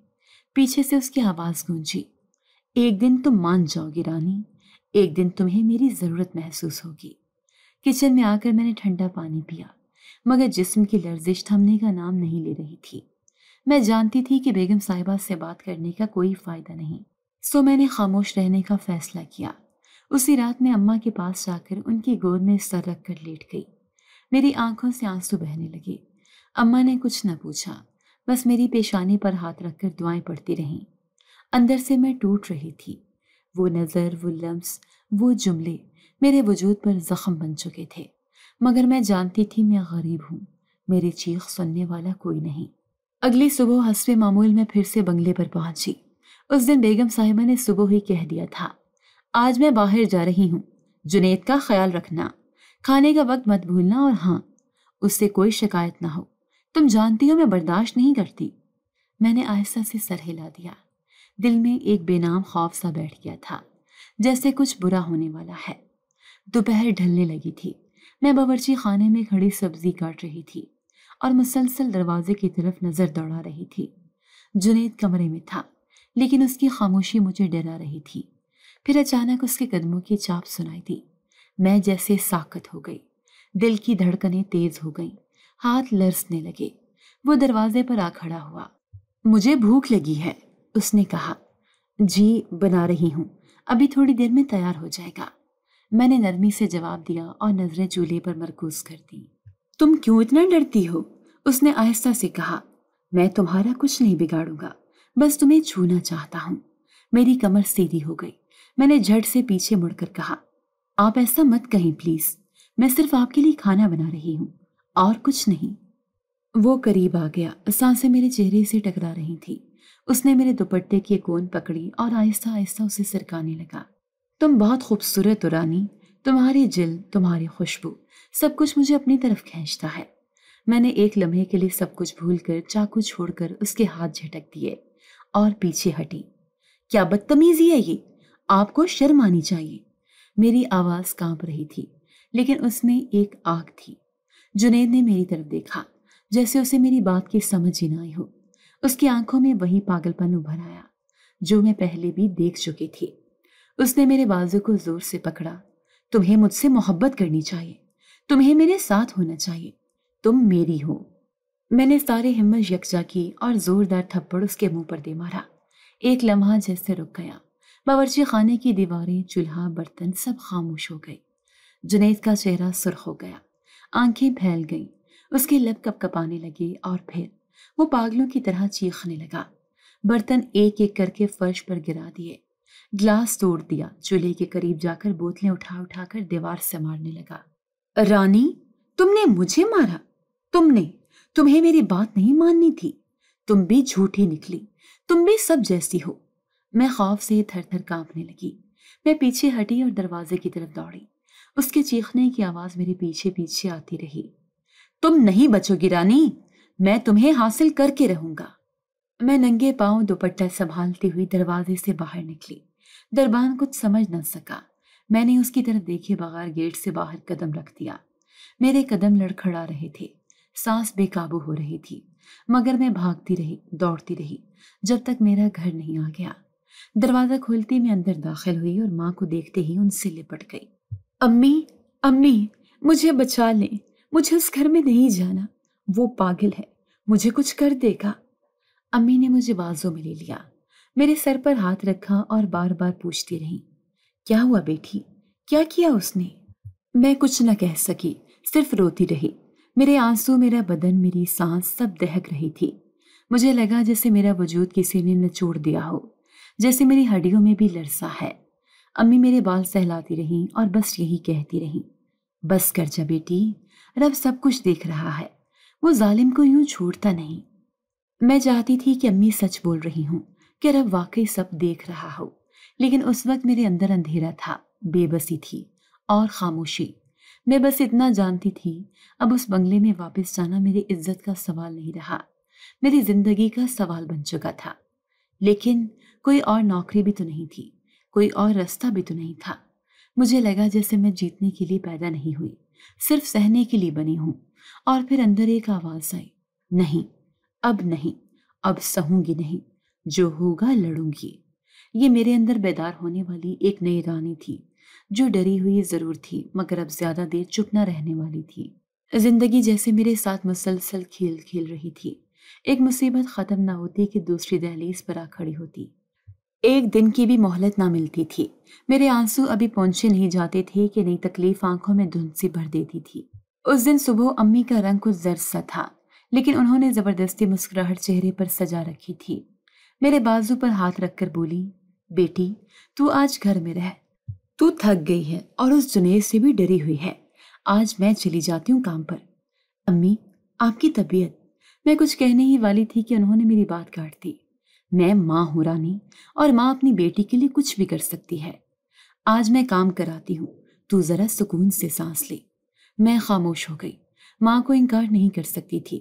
پیچھے سے اس کی آواز گونجی، ایک دن تم مان جاؤ گی رانی، ایک دن تمہیں میری ضرورت محسوس ہوگی۔ کچن میں آ کر میں نے ٹھنڈا پانی پیا، مگر جسم کی لرزش تھمنے کا نام نہیں لے رہی تھی۔ میں جانتی تھی کہ بیگم صاحبہ سے بات کرنے کا کوئی فائدہ نہیں، سو میں نے خاموش رہنے کا فیصلہ کیا۔ اسی رات میں اماں کے پاس جا کر ان کی گود میں سر رکھ کر لیٹ گئی۔ میری آنکھوں سے آنسو بہنے لگے۔ اماں نے کچھ نہ پوچھا، بس میری پیشانی پر ہاتھ رکھ کر دعائیں پڑھتی رہیں۔ اندر سے میں ٹوٹ رہی تھی۔ وہ نظر، وہ لمس، وہ جملے میرے وجود پر زخم بن چکے تھے، مگر میں جانتی تھی میں غریب ہوں، میری چیخ سننے والا کوئی نہیں۔ اگلی صبح حسب معمول میں پھر سے بنگلے پر پہنچی۔ اس دن بیگم صاحبہ نے صبح ہی کہہ دیا تھا، آج میں باہر جا رہی ہوں، جنید کا خیال رکھنا، کھانے کا وقت مت بھولنا، اور ہاں، اس سے کوئی شکایت نہ ہو، تم جانتی ہو میں برداشت نہیں کرتی۔ میں نے آہستہ سے سر ہلا دیا۔ دل میں ایک بے نام خوف سا بیٹھ گیا تھا، جیسے کچھ برا ہونے والا ہے۔ دوپہر ڈھلنے لگی تھی۔ میں باورچی خانے میں کھڑی سبزی کاٹ رہی تھی اور مسلسل دروازے کی طرف نظر دوڑا رہی تھی۔ جنید کمرے میں تھا، لیکن اس کی خاموشی مجھے ڈرا رہی تھی۔ پھر اچانک اس کے قدموں کی چاپ سنائی دی۔ میں جیسے ساکت ہو گئی، دل کی دھڑکنیں تیز ہو گئیں، ہاتھ لرزنے لگے۔ وہ دروازے پر آ کھڑا ہوا۔ مجھے بھوک لگی ہے، اس نے کہا۔ جی بنا رہی ہوں، ابھی تھوڑی دیر میں تیار ہو جائے گا۔ میں نے نرمی سے جواب دیا اور نظریں چولہے پر مرکوز کر دیں۔ تم کیوں اتنا ڈرتی ہو؟ اس نے آہستہ سے کہا۔ میں تمہارا کچھ نہیں بگاڑوں گا، بس تمہیں چھونا چاہتا ہوں۔ میری کمر سیدھی ہو گئی۔ میں نے جھٹ سے پیچھے مڑ کر کہا، آپ ایسا مت کہیں پلیز، میں صرف آپ کے لیے کھانا بنا رہی ہوں اور کچھ نہیں۔ وہ قریب آ گیا، سانسیں میرے چہرے سے ٹکرا رہی تھی۔ اس نے میرے دوپٹے کی کون پکڑی اور آہستہ آہستہ اسے سرکانے لگا۔ تم بہت خوبصورت ہو رانی، تمہاری جلد، تمہاری خوشبو، سب کچھ مجھے اپنی طرف کھینچتا ہے۔ میں نے ایک لمحے کے لیے سب کچھ بھول کر چاقو چھوڑ کر اس کے ہاتھ جھٹک دیے اور پیچھے ہٹی۔ کیا بدتمیزی ہے یہ؟ آپ کو شرم آنی چاہیے۔ میری آواز کانپ رہی تھی، لیکن اس میں ایک آگ تھی۔ جنید نے میری طرف دیکھا، جیسے اسے میری بات کی سمجھ ہی نہ آئی ہو۔ اس کی آنکھوں میں وہی پاگل پن ابھر آیا جو میں پہلے بھی دیکھ چکی تھی۔ اس نے میرے بازو کو زور سے پکڑا۔ تمہیں مجھ سے محبت کرنی چاہیے، تمہیں میرے ساتھ ہونا چاہیے، تم میری ہو۔ میں نے ساری ہمت یکجا کی اور زوردار تھپڑ اس کے منہ پر دے مارا۔ ایک لمحہ جیسے رک گیا۔ باورچی خانے کی دیواریں، چولہا، برتن سب خاموش ہو گئے۔ جنید کا چہرہ سرخ ہو گیا، آنکھیں پھیل گئیں، اس کے لب کپ کپانے لگے اور پھر وہ پاگلوں کی طرح چیخنے لگا۔ برتن ایک ایک کر کے فرش پر گرا دیے، گلاس توڑ دیا، چولہے کے قریب جا کر بوتلیں اٹھا اٹھا کر دیوار سے مارنے لگا۔ رانی، تم نے مجھے مارا؟ تمہیں میری بات نہیں ماننی تھی؟ تم بھی جھوٹی نکلی، تم بھی سب جیسی ہو۔ میں خوف سے تھر تھر کانپنے لگی۔ میں پیچھے ہٹی اور دروازے کی طرف دوڑی۔ اس کے چیخنے کی آواز میرے پیچھے پیچھے آتی رہی۔ تم نہیں بچو گی رانی، میں تمہیں حاصل کر کے رہوں گا۔ میں ننگے پاؤں دوپٹہ سنبھالتی ہوئی دروازے سے باہر نکلی۔ دربان کچھ سمجھ نہ سکا۔ میں نے اس کی طرف دیکھے بغیر گیٹ سے باہر قدم رکھ دیا۔ میرے قدم لڑکھڑا رہے تھے، سانس بے قابو ہو رہی تھی، مگر میں بھاگتی رہی، دوڑتی رہی، جب تک میرا گھر نہیں آ گیا۔ دروازہ کھولتے میں اندر داخل ہوئی اور ماں کو دیکھتے ہی ان سے لپٹ گئی۔ امی، مجھے بچا لیں، مجھے اس گھر میں نہیں جانا، وہ پاگل ہے، مجھے کچھ کر دے گا۔ امی نے مجھے بازوں میں لے لیا، میرے سر پر ہاتھ رکھا اور بار بار پوچھتی رہی، کیا ہوا بیٹی، کیا کیا اس نے؟ میں کچھ نہ کہہ سکی، صرف روتی رہی۔ میرے آنسو، میرا بدن، میری سانس سب دہک رہی تھی۔ مجھے لگا جیسے میرا وجود کسی نے نچوڑ دیا ہو، جیسے میری ہڈیوں میں بھی لرزا ہے۔ امی میرے بال سہلاتی رہیں اور بس یہی کہتی رہیں، بس کر جا بیٹی، رب سب کچھ دیکھ رہا ہے، وہ ظالم کو یوں چھوڑتا نہیں۔ میں چاہتی تھی کہ امی سچ بول رہی ہوں، کہ رب واقعی سب دیکھ رہا ہو، لیکن اس وقت میرے اندر اندھیرا تھا، بے بسی تھی اور خاموشی۔ میں بس اتنا جانتی تھی، اب اس بنگلے میں واپس جانا میری عزت کا سوال نہیں رہا، میری زندگی کا سوال بن چکا تھا۔ لیکن کوئی اور نوکری بھی تو نہیں تھی، کوئی اور رستہ بھی تو نہیں تھا۔ مجھے لگا جیسے میں جیتنے کے لیے پیدا نہیں ہوئی، صرف سہنے کے لیے بنی ہوں۔ اور پھر اندر ایک آواز آئی، نہیں، اب سہوں گی نہیں، جو ہوگا لڑوں گی۔ یہ میرے اندر بیدار ہونے والی ایک نئی رانی تھی، جو ڈری ہوئی ضرور تھی، مگر اب زیادہ دیر چپ نہ رہنے والی تھی۔ زندگی جیسے میرے ساتھ مسلسل کھیل کھیل رہی تھی۔ ایک مصیبت ختم نہ ہوتی کہ دوسری دہلیز پر آ کھڑی ہوتی۔ ایک دن کی بھی مہلت نہ ملتی تھی۔ میرے آنسو ابھی پہنچے نہیں جاتے تھے کہ نئی تکلیف آنکھوں میں دھند سی بھر دیتی تھی۔ اس دن صبح امی کا رنگ کچھ زرد سا تھا، لیکن انہوں نے زبردستی مسکراہٹ چہرے پر سجا رکھی تھی۔ میرے بازو پر ہاتھ رکھ کر بولی، بیٹی، تو آج گھر میں رہ، تو تھک گئی ہے اور اس جنید سے بھی ڈری ہوئی ہے، آج میں چلی جاتی ہوں کام پر۔ امی، آپ کی طبیعت، میں کچھ کہنے ہی والی تھی کہ انہوں نے میری بات کاٹ دی۔ میں ماں ہوں رانی، اور ماں اپنی بیٹی کے لیے کچھ بھی کر سکتی ہے۔ آج میں کام کراتی ہوں، تو ذرا سکون سے سانس لے۔ میں خاموش ہو گئی، ماں کو انکار نہیں کر سکتی تھی۔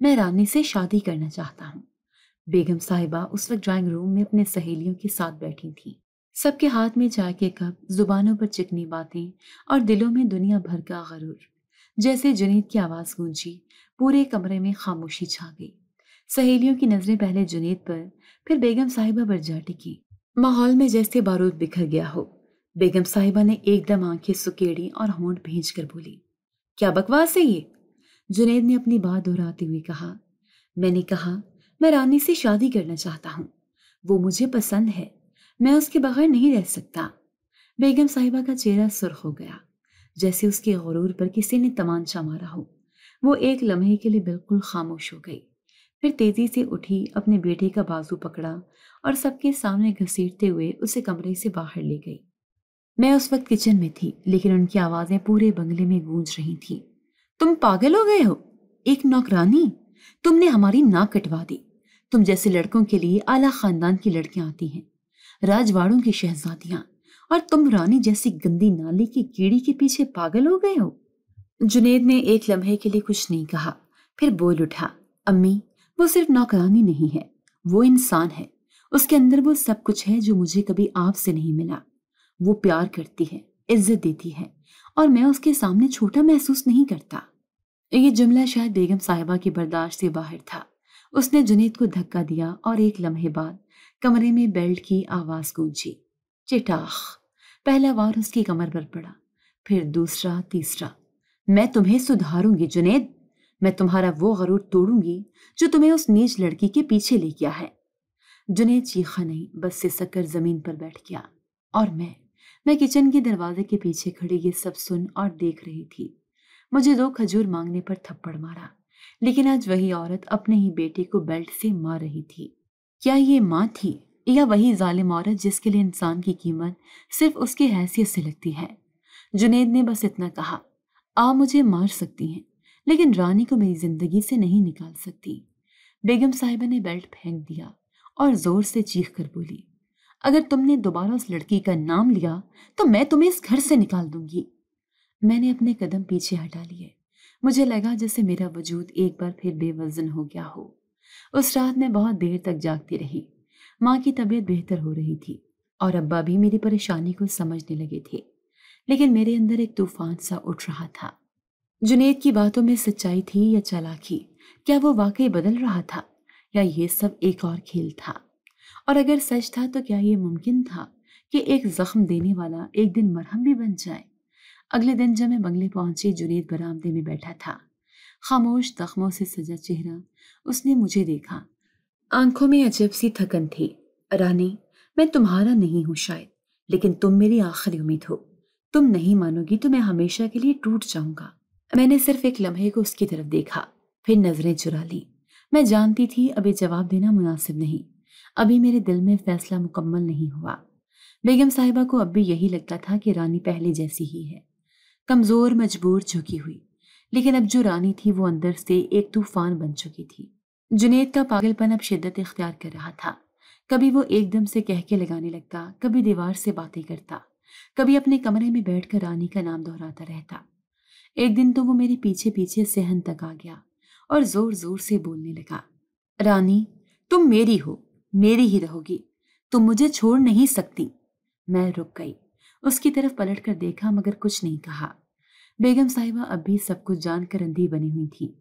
میں رانی سے شادی کرنا چاہتا ہوں۔ بیگم صاحبہ اس وقت ڈرائنگ روم میں اپنے سہیلیوں کے ساتھ بیٹھی تھیں۔ سب کے ہاتھ میں چائے کے کپ، زبانوں پر چکنی باتیں اور دلوں میں دنیا بھر کا غرور۔ جیسے جنید کی آواز گونجی، پورے کمرے میں خاموشی چھا گئی۔ سہیلیوں کی نظریں پہلے جنید پر، پھر بیگم صاحبہ پر جا ٹکی۔ ماحول میں جیسے بارود بکھر گیا ہو۔ بیگم صاحبہ نے ایک دم آنکھیں سکیڑی اور ہونٹ بھینچ کر بولی، کیا بکواس ہے یہ؟ جنید نے اپنی بات دہراتے ہوئے کہا، میں نے کہا میں رانی سے شادی کرنا چاہتا ہوں، وہ مجھے پسند ہے، میں اس کے بغیر نہیں رہ سکتا۔ بیگم صاحبہ کا چہرہ سرخ ہو گیا، جیسے اس کے غرور پر کسی نے تمانچہ مارا ہو۔ وہ ایک لمحے کے لیے بالکل خاموش ہو گئی، پھر تیزی سے اٹھی، اپنے بیٹے کا بازو پکڑا اور سب کے سامنے گھسیٹتے ہوئے اسے کمرے سے باہر لے گئی۔ میں اس وقت کچن میں تھی، لیکن ان کی آوازیں پورے بنگلے میں گونج رہی تھیں۔ تم پاگل ہو گئے ہو؟ ایک نوکرانی؟ تم نے ہماری ناک کٹوا دی۔ تم جیسے لڑکوں کے لیے اعلیٰ خاندان کی لڑکیاں آتی ہیں، راجواڑوں کی شہزادیاں، اور تم رانی جیسی گندی نالی کی کیڑی کے پیچھے پاگل ہو گئے ہو۔ جنید نے ایک لمحے کے لیے کچھ نہیں کہا، پھر بول اٹھا، امی، وہ صرف نوکرانی نہیں ہے، وہ انسان ہے۔ اس کے اندر وہ سب کچھ ہے جو مجھے کبھی آپ سے نہیں ملا۔ وہ پیار کرتی ہے، عزت دیتی ہے، اور میں اس کے سامنے چھوٹا محسوس نہیں کرتا۔ یہ جملہ شاید بیگم صاحبہ کی برداشت سے باہر تھا۔ اس نے جنید کو دھکا دیا اور ایک لمحے بعد کمرے میں بیلٹ کی آواز گونجی۔ چٹاخ! پہلا وار اس کی کمر پر پڑا، پھر دوسرا، تیسرا۔ میں تمہیں سدھاروں گی جنید، میں تمہارا وہ غرور توڑوں گی جو تمہیں اس نیچ لڑکی کے پیچھے لے گیا ہے۔ جنید چیخا نہیں، بس سسک کر زمین پر بیٹھ گیا، اور میں کچن کے دروازے کے پیچھے کھڑی یہ سب سن اور دیکھ رہی تھی۔ مجھے 2 کھجور مانگنے پر تھپڑ مارا، لیکن آج وہی عورت اپنے ہی بیٹے کو بیلٹ سے مار رہی تھی۔ کیا یہ ماں تھی، یا وہی ظالم عورت جس کے لیے انسان کی قیمت صرف اس کی حیثیت سے لگتی ہے؟ جنید نے بس اتنا کہا، آپ مجھے مار سکتی ہیں، لیکن رانی کو میری زندگی سے نہیں نکال سکتی۔ بیگم صاحبہ نے بیلٹ پھینک دیا اور زور سے چیخ کر بولی، اگر تم نے دوبارہ اس لڑکی کا نام لیا تو میں تمہیں اس گھر سے نکال دوں گی۔ میں نے اپنے قدم پیچھے ہٹا لیے۔ مجھے لگا جیسے میرا وجود ایک بار پھر بے وزن ہو گیا ہو۔ اس رات میں بہت دیر تک جاگتی رہی۔ ماں کی طبیعت بہتر ہو رہی تھی اور ابا بھی میری پریشانی کو سمجھنے لگے تھے، لیکن میرے اندر ایک طوفان سا اٹھ رہا تھا۔ جنید کی باتوں میں سچائی تھی یا چالاکی؟ کیا وہ واقعی بدل رہا تھا، یا یہ سب ایک اور کھیل تھا؟ اور اگر سچ تھا تو کیا یہ ممکن تھا کہ ایک زخم دینے والا ایک دن مرہم بھی بن جائے؟ اگلے دن جب میں بنگلے پہنچی، جنید برآمدے میں بیٹھا تھا، خاموش، زخموں سے سجا چہرہ۔ اس نے مجھے دیکھا، آنکھوں میں عجب سی تھکن تھی۔ رانی، میں تمہارا نہیں ہوں شاید، لیکن تم میری آخری امید ہو۔ تم نہیں مانو گی تو میں ہمیشہ کے لیے ٹوٹ جاؤں گا۔ میں نے صرف ایک لمحے کو اس کی طرف دیکھا، پھر نظریں چرا لی۔ میں جانتی تھی ابھی جواب دینا مناسب نہیں، ابھی میرے دل میں فیصلہ مکمل نہیں ہوا۔ بیگم صاحبہ کو اب بھی یہی لگتا تھا کہ رانی پہلے جیسی ہی ہے، کمزور، مجبور، جھکی ہوئی، لیکن اب جو رانی تھی وہ اندر سے ایک طوفان بن چکی تھی۔ جنید کا پاگل پن اب شدت اختیار کر رہا تھا۔ کبھی وہ ایک دم سے کہہ کے لگانے لگتا، کبھی دیوار سے باتیں کرتا، کبھی اپنے کمرے میں بیٹھ کر رانی کا نام دہراتا رہتا۔ ایک دن تو وہ میرے پیچھے پیچھے صحن تک آ گیا اور زور زور سے بولنے لگا، رانی، تم میری ہو، میری ہی رہو گی، تم مجھے چھوڑ نہیں سکتی۔ میں رک گئی، اس کی طرف پلٹ کر دیکھا مگر کچھ نہیں کہا۔ بیگم صاحبہ اب بھی سب کچھ جان کر اندھی بنی ہوئی تھی۔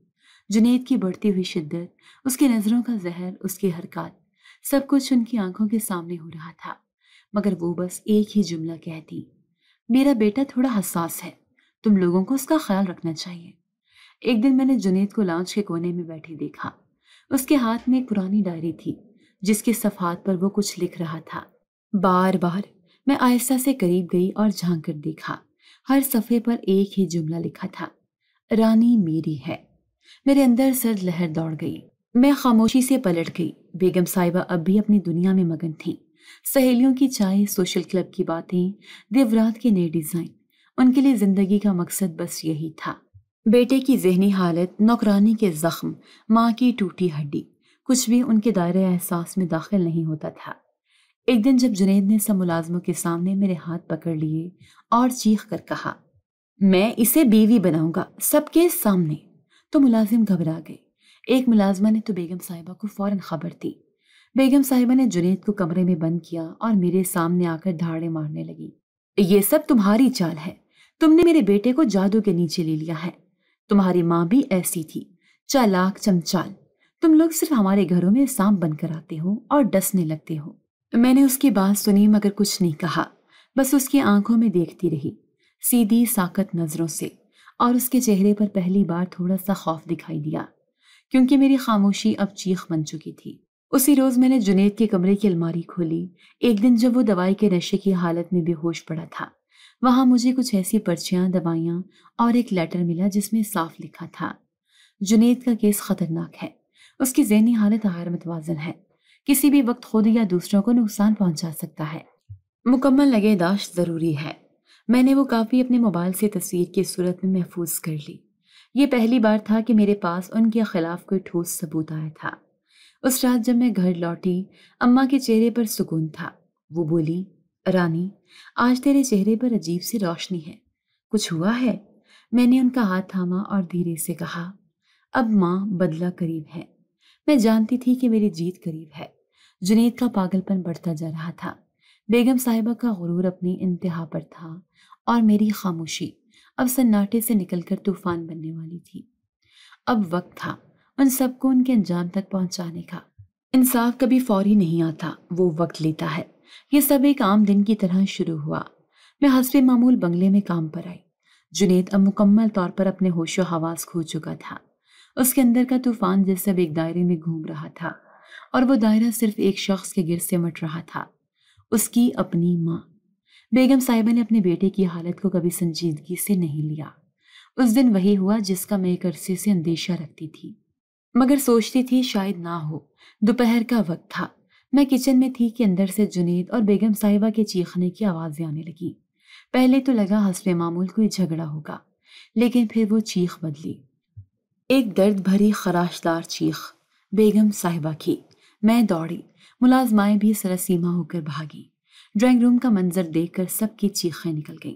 جنید کی بڑھتی ہوئی شدت، اس کی نظروں کا زہر، اس کی حرکات، سب کچھ ان کی آنکھوں کے سامنے ہو رہا تھا، مگر وہ بس ایک ہی جملہ کہتی، میرا بیٹا تھوڑا حساس ہے، تم لوگوں کو اس کا خیال رکھنا چاہیے۔ ایک دن میں نے جنید کو لاؤنج کے کونے میں بیٹھے دیکھا۔ اس کے ہاتھ میں ایک پرانی ڈائری تھی جس کے صفحات پر وہ کچھ لکھ رہا تھا۔ بار بار میں آہستہ سے قریب گئی اور جھانک کر دیکھا۔ ہر صفحے پر ایک ہی جملہ لکھا تھا، رانی میری ہے۔ میرے اندر سرد لہر دوڑ گئی۔ میں خاموشی سے پلٹ گئی۔ بیگم صاحبہ اب بھی اپنی دنیا میں مگن تھیں۔ سہیلیوں کی چائے، سوشل کلب کی باتیں، دیورات کے نئے ڈیزائن، ان کے لیے زندگی کا مقصد بس یہی تھا۔ بیٹے کی ذہنی حالت، نوکرانی کے زخم، ماں کی ٹوٹی ہڈی، کچھ بھی ان کے دائرۂ احساس میں داخل نہیں ہوتا تھا۔ ایک دن جب جنید نے سب ملازموں کے سامنے میرے ہاتھ پکڑ لیے اور چیخ کر کہا، میں اسے بیوی بناؤں گا سب کے سامنے، تو ملازم گھبرا گئے۔ ایک ملازمہ نے تو بیگم صاحبہ کو فوراً خبر دی۔ بیگم صاحبہ نے جنید کو کمرے میں بند کیا اور میرے سامنے آ کر دھاڑے مارنے لگی۔ یہ سب تمہاری چال ہے، تم نے میرے بیٹے کو جادو کے نیچے لے لیا ہے۔ تمہاری ماں بھی ایسی تھی، چالاک چمچال۔ تم لوگ صرف ہمارے گھروں میں سانپ بن کر آتے ہو اور ڈسنے لگتے ہو۔ میں نے اس کی بات سنی مگر کچھ نہیں کہا، بس اس کی آنکھوں میں دیکھتی رہی، سیدھی ساکت نظروں سے، اور اس کے چہرے پر پہلی بار تھوڑا سا خوف دکھائی دیا، کیونکہ میری خاموشی اب چیخ بن چکی تھی۔ اسی روز میں نے جنید کے کمرے کی الماری کھولی، ایک دن جب وہ دوائی کے نشے کی حالت میں بے ہوش پڑا تھا۔ وہاں مجھے کچھ ایسی پرچیاں، دوائیاں اور ایک لیٹر ملا جس میں صاف لکھا تھا، جنید کا کیس خطرناک ہے، اس کی ذہنی حالت غیر متوازن ہے، کسی بھی وقت خود یا دوسروں کو نقصان پہنچا سکتا ہے، مکمل نگہداشت ضروری ہے۔ میں نے وہ کاپی اپنے موبائل سے تصویر کی صورت میں محفوظ کر لی۔ یہ پہلی بار تھا کہ میرے پاس ان کے خلاف کوئی ٹھوس ثبوت آیا تھا۔ اس رات جب میں گھر لوٹی، اماں کے چہرے پر سکون تھا۔ وہ بولی، رانی، آج تیرے چہرے پر عجیب سی روشنی ہے، کچھ ہوا ہے؟ میں نے ان کا ہاتھ تھاما اور دھیرے سے کہا، اب ماں، بدلہ قریب ہے۔ میں جانتی تھی کہ میری جیت قریب ہے۔ جنید کا پاگل پن بڑھتا جا رہا تھا، بیگم صاحبہ کا غرور اپنی انتہا پر تھا، اور میری خاموشی اب سناٹے سے نکل کر طوفان بننے والی تھی۔ اب وقت تھا ان سب کو ان کے انجام تک پہنچانے کا۔ انصاف کبھی فوری نہیں آتا، وہ وقت لیتا ہے۔ یہ سب ایک عام دن کی طرح شروع ہوا۔ میں حسب معمول بنگلے میں کام پر آئی۔ جنید اب مکمل طور پر اپنے ہوش و حواس کھو چکا تھا۔ اس کے اندر کا طوفان جیسے اب ایک دائرے میں گھوم رہا تھا، اور وہ دائرہ صرف ایک شخص کے گرد سمٹ رہا تھا، اس کی اپنی ماں۔ بیگم صاحبہ نے اپنے بیٹے کی حالت کو کبھی سنجیدگی سے نہیں لیا۔ اس دن وہی ہوا جس کا میں ایک عرصے سے اندیشہ رکھتی تھی، مگر سوچتی تھی شاید نہ ہو۔ دوپہر کا وقت تھا، میں کچن میں تھی کہ اندر سے جنید اور بیگم صاحبہ کے چیخنے کی آوازیں آنے لگی۔ پہلے تو لگا حسب معمول کوئی جھگڑا ہوگا، لیکن پھر وہ چیخ بدلی، ایک درد بھری خراشدار چیخ بیگم صاحبہ کی۔ میں دوڑی، ملازمائیں بھی سراسیمہ ہو کر بھاگی۔ ڈرائنگ روم کا منظر دیکھ کر سب کی چیخیں نکل گئیں۔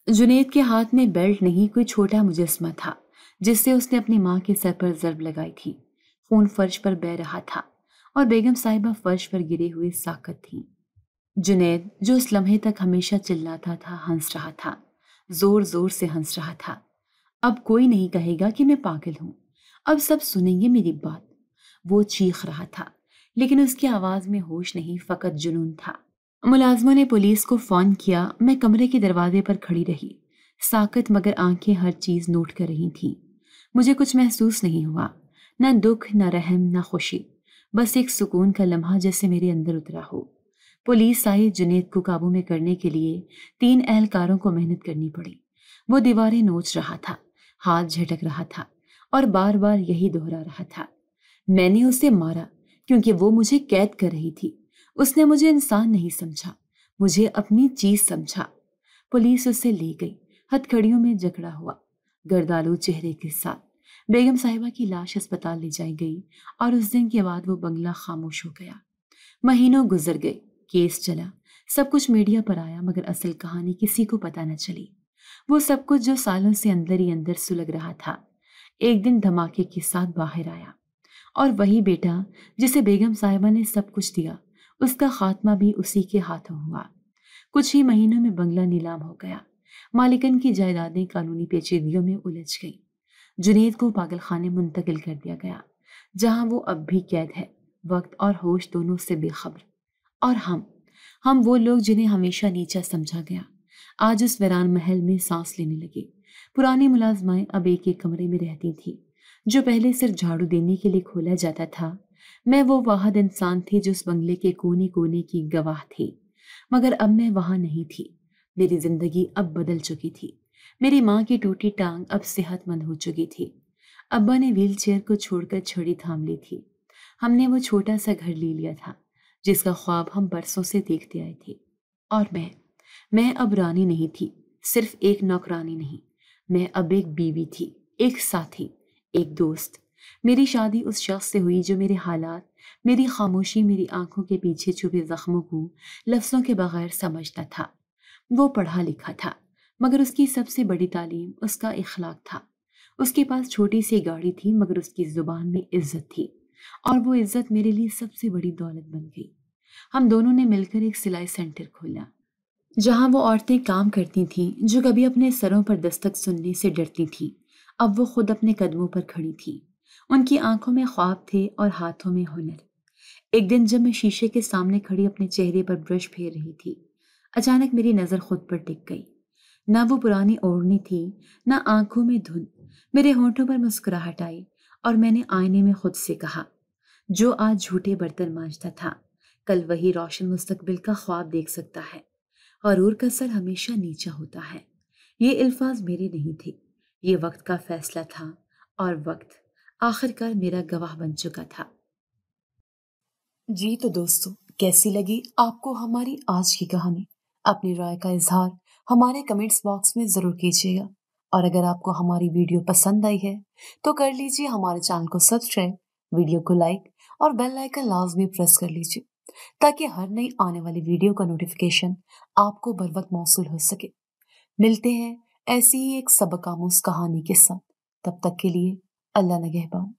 جنید کے ہاتھ میں بیلٹ نہیں، کوئی چھوٹا مجسمہ تھا جس سے اس نے اپنی ماں کے سر پر ضرب لگائی تھی۔ خون فرش پر بہہ رہا تھا اور بیگم صاحبہ فرش پر گرے ہوئے ساکت تھیں۔ جنید، جو اس لمحے تک ہمیشہ چلاتا تھا، ہنس رہا تھا، زور زور سے ہنس رہا تھا۔ اب کوئی نہیں کہے گا کہ میں پاگل ہوں، اب سب سنیں گے میری بات۔ وہ چیخ رہا تھا، لیکن اس کی آواز میں ہوش نہیں، فقط جنون تھا۔ ملازموں نے پولیس کو فون کیا۔ میں کمرے کے دروازے پر کھڑی رہی، ساکت، مگر آنکھیں ہر چیز نوٹ کر رہی تھیں۔ مجھے کچھ محسوس نہیں ہوا، نہ دکھ، نہ رحم، نہ خوشی، بس ایک سکون کا لمحہ جیسے میرے اندر اترا ہو۔ پولیس آئی، جنید کو قابو میں کرنے کے لیے 3 اہلکاروں کو محنت کرنی پڑی۔ وہ دیواریں نوچ رہا تھا، ہاتھ جھٹک رہا تھا اور بار بار یہی دہرا رہا تھا، میں نے اسے مارا کیونکہ وہ مجھے قید کر رہی تھی۔ اس نے مجھے انسان نہیں سمجھا، مجھے اپنی چیز سمجھا۔ پولیس اسے لے گئی، ہتھکڑیوں میں جکڑا ہوا، گردالو چہرے کے ساتھ۔ بیگم صاحبہ کی لاش اسپتال لے جائی گئی، اور اس دن کے بعد وہ بنگلہ خاموش ہو گیا۔ مہینوں گزر گئے، کیس چلا، سب کچھ میڈیا پر آیا، مگر اصل کہانی کسی کو پتہ نہ چلی۔ وہ سب کچھ جو سالوں سے اندر ہی اندر سلگ رہا تھا، ایک دن دھماکے کے ساتھ باہر آیا، اور وہی بیٹا جسے بیگم صاحبہ نے سب کچھ دیا، اس کا خاتمہ بھی اسی کے ہاتھوں ہوا۔ کچھ ہی مہینوں میں بنگلہ نیلام ہو گیا، مالکن کی جائیدادیں قانونی پیچیدگیوں میں الجھ گئیں۔ جنید کو پاگل خانے منتقل کر دیا گیا، جہاں وہ اب بھی قید ہے، وقت اور ہوش دونوں سے بے خبر۔ اور ہم وہ لوگ جنہیں ہمیشہ نیچا سمجھا گیا، آج اس ویران محل میں سانس لینے لگے۔ پرانی ملازمائیں اب ایک ایک کمرے میں رہتی تھیں، جو پہلے صرف جھاڑو دینے کے لیے کھولا جاتا تھا۔ میں وہ واحد انسان تھی جو اس بنگلے کے کونے کونے کی گواہ تھی، مگر اب میں وہاں نہیں تھی۔ میری زندگی اب بدل چکی تھی۔ میری ماں کی ٹوٹی ٹانگ اب صحت مند ہو چکی تھی۔ ابا نے ویل چیئر کو چھوڑ کر چھڑی تھام لی تھی۔ ہم نے وہ چھوٹا سا گھر لے لیا تھا جس کا خواب ہم برسوں سے دیکھتے آئے تھے۔ اور میں اب رانی نہیں تھی، صرف ایک نوکرانی نہیں، میں اب ایک بیوی تھی، ایک ساتھی، ایک دوست۔ میری شادی اس شخص سے ہوئی جو میرے حالات، میری خاموشی، میری آنکھوں کے پیچھے چھپے زخموں کو لفظوں کے بغیر سمجھتا تھا۔ وہ پڑھا لکھا تھا، مگر اس کی سب سے بڑی تعلیم اس کا اخلاق تھا۔ اس کے پاس چھوٹی سی گاڑی تھی مگر اس کی زبان میں عزت تھی، اور وہ عزت میرے لیے سب سے بڑی دولت بن گئی۔ ہم دونوں نے مل کر ایک سلائی سینٹر کھولا، جہاں وہ عورتیں کام کرتی تھیں جو کبھی اپنے سروں پر دستک سننے سے ڈرتی تھیں، اب وہ خود اپنے قدموں پر کھڑی تھیں۔ ان کی آنکھوں میں خواب تھے اور ہاتھوں میں ہنر۔ ایک دن جب میں شیشے کے سامنے کھڑی اپنے چہرے پر برش پھیر رہی تھی، اچانک میری نظر خود پر ٹک گئی۔ نہ وہ پرانی اوڑھنی تھی، نہ آنکھوں میں دھند۔ میرے ہونٹوں پر مسکراہٹ آئی اور میں نے آئینے میں خود سے کہا، جو آج جھوٹے برتن مانجتا تھا، کل وہی روشن مستقبل کا خواب دیکھ سکتا ہے۔ غرور کا سر ہمیشہ نیچا ہوتا ہے۔ یہ الفاظ میرے نہیں تھے، یہ وقت کا فیصلہ تھا، اور وقت آخر کار میرا گواہ بن چکا تھا۔ جی تو دوستو، کیسی لگی آپ کو ہماری آج کی کہانی؟ اپنی رائے کا اظہار ہمارے کمنٹس باکس میں ضرور کیجیے گا، اور اگر آپ کو ہماری ویڈیو پسند آئی ہے تو کر لیجیے ہمارے چینل کو سبسکرائب، ویڈیو کو لائک اور بیل آئیکن لازمی پریس کر لیجیے تاکہ ہر نئی آنے والی ویڈیو کا نوٹیفیکیشن آپ کو بر وقت موصول ہو سکے۔ ملتے ہیں ایسی ہی ایک سبق آموز کہانی کے ساتھ، تب تک کے لیے اللہ نگہبان۔